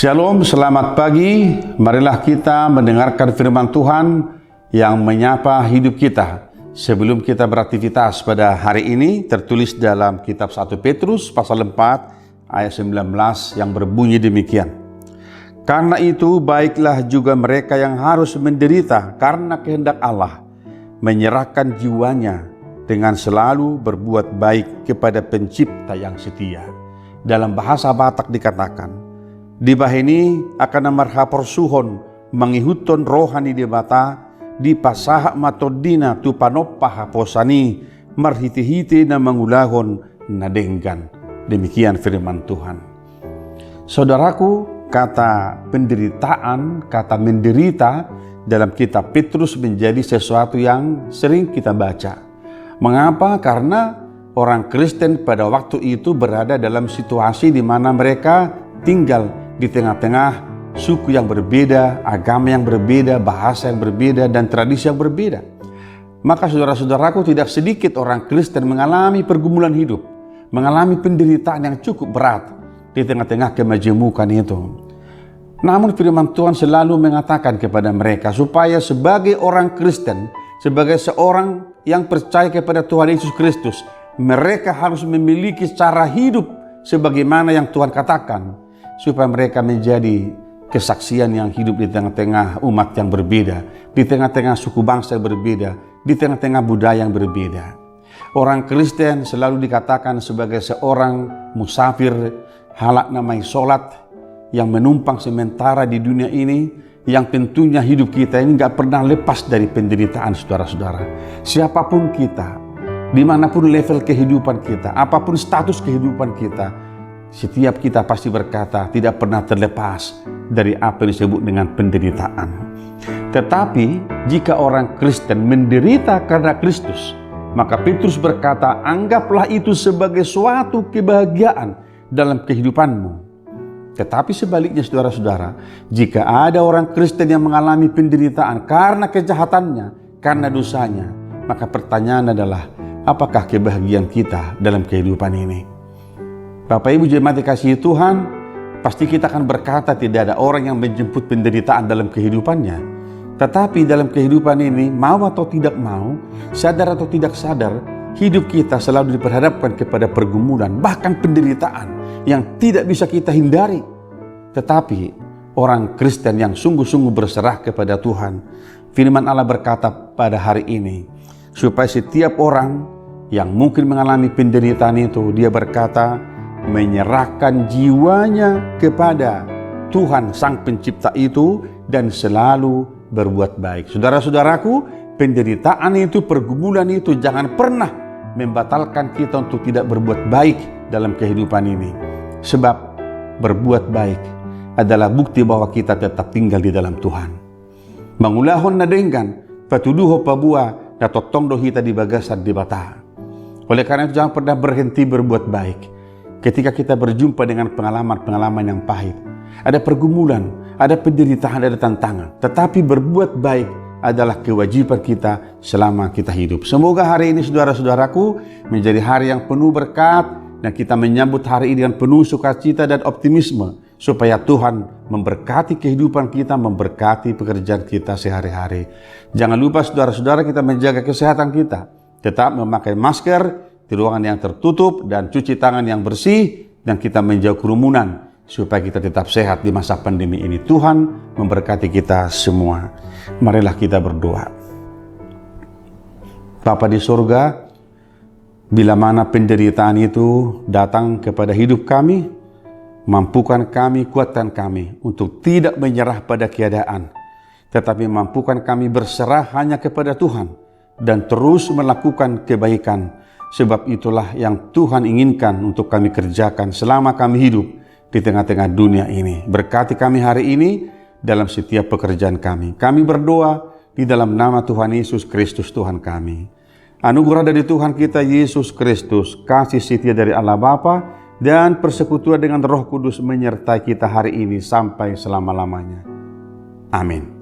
Shalom, selamat pagi. Marilah kita mendengarkan firman Tuhan yang menyapa hidup kita. Sebelum kita beraktivitas pada hari ini, tertulis dalam kitab 1 Petrus pasal 4 ayat 19 yang berbunyi demikian. Karena itu baiklah juga mereka yang harus menderita karena kehendak Allah, menyerahkan jiwanya dengan selalu berbuat baik kepada pencipta yang setia. Dalam bahasa Batak dikatakan, di bahini akan marha porsuhon mangihuton rohani di bata di pasaha matodina tu panopah posani marhiti-hiti na mangulahon nadenggan. Demikian firman Tuhan. Saudaraku, kata penderitaan, kata menderita dalam kitab Petrus menjadi sesuatu yang sering kita baca. Mengapa? Karena orang Kristen pada waktu itu berada dalam situasi di mana mereka tinggal di tengah-tengah suku yang berbeda, agama yang berbeda, bahasa yang berbeda, dan tradisi yang berbeda. Maka saudara-saudaraku, tidak sedikit orang Kristen mengalami pergumulan hidup, mengalami penderitaan yang cukup berat di tengah-tengah kemajemukan itu. Namun firman Tuhan selalu mengatakan kepada mereka supaya sebagai orang Kristen, sebagai seorang yang percaya kepada Tuhan Yesus Kristus, mereka harus memiliki cara hidup sebagaimana yang Tuhan katakan, supaya mereka menjadi kesaksian yang hidup di tengah-tengah umat yang berbeda, di tengah-tengah suku bangsa yang berbeda, di tengah-tengah budaya yang berbeda. Orang Kristen selalu dikatakan sebagai seorang musafir, halak namai solat, yang menumpang sementara di dunia ini, yang tentunya hidup kita ini gak pernah lepas dari penderitaan, saudara-saudara. Siapapun kita, dimanapun level kehidupan kita, apapun status kehidupan kita, setiap kita pasti berkata tidak pernah terlepas dari apa yang disebut dengan penderitaan. Tetapi jika orang Kristen menderita karena Kristus, maka Petrus berkata, anggaplah itu sebagai suatu kebahagiaan dalam kehidupanmu. Tetapi sebaliknya saudara-saudara, jika ada orang Kristen yang mengalami penderitaan karena kejahatannya, karena dosanya, maka pertanyaan adalah, apakah kebahagiaan kita dalam kehidupan ini? Bapak Ibu jemaat dikasihi Tuhan, pasti kita akan berkata tidak ada orang yang menjemput penderitaan dalam kehidupannya. Tetapi dalam kehidupan ini, mau atau tidak mau, sadar atau tidak sadar, hidup kita selalu diperhadapkan kepada pergumulan, bahkan penderitaan yang tidak bisa kita hindari. Tetapi orang Kristen yang sungguh-sungguh berserah kepada Tuhan, firman Allah berkata pada hari ini, supaya setiap orang yang mungkin mengalami penderitaan itu, dia berkata, menyerahkan jiwanya kepada Tuhan Sang Pencipta itu dan selalu berbuat baik. Saudara-saudaraku, penderitaan itu, pergumulan itu jangan pernah membatalkan kita untuk tidak berbuat baik dalam kehidupan ini. Sebab berbuat baik adalah bukti bahwa kita tetap tinggal di dalam Tuhan. Mangulahon na denggan, patuduho pabua, na totongdo hita di bagasan di bata. Oleh karena itu jangan pernah berhenti berbuat baik. Ketika kita berjumpa dengan pengalaman-pengalaman yang pahit, ada pergumulan, ada penderitaan, ada tantangan. Tetapi berbuat baik adalah kewajiban kita selama kita hidup. Semoga hari ini saudara-saudaraku menjadi hari yang penuh berkat dan kita menyambut hari ini dengan penuh sukacita dan optimisme supaya Tuhan memberkati kehidupan kita, memberkati pekerjaan kita sehari-hari. Jangan lupa saudara-saudara kita menjaga kesehatan kita. Tetap memakai masker di ruangan yang tertutup dan cuci tangan yang bersih, dan kita menjauh kerumunan supaya kita tetap sehat di masa pandemi ini. Tuhan memberkati kita semua. Marilah kita berdoa. Bapa di surga, bila mana penderitaan itu datang kepada hidup kami, mampukan kami, kuatkan kami untuk tidak menyerah pada keadaan, tetapi mampukan kami berserah hanya kepada Tuhan dan terus melakukan kebaikan. Sebab itulah yang Tuhan inginkan untuk kami kerjakan selama kami hidup di tengah-tengah dunia ini. Berkati kami hari ini dalam setiap pekerjaan kami. Kami berdoa di dalam nama Tuhan Yesus Kristus Tuhan kami. Anugerah dari Tuhan kita Yesus Kristus, kasih setia dari Allah Bapa, dan persekutuan dengan Roh Kudus menyertai kita hari ini sampai selama-lamanya. Amin.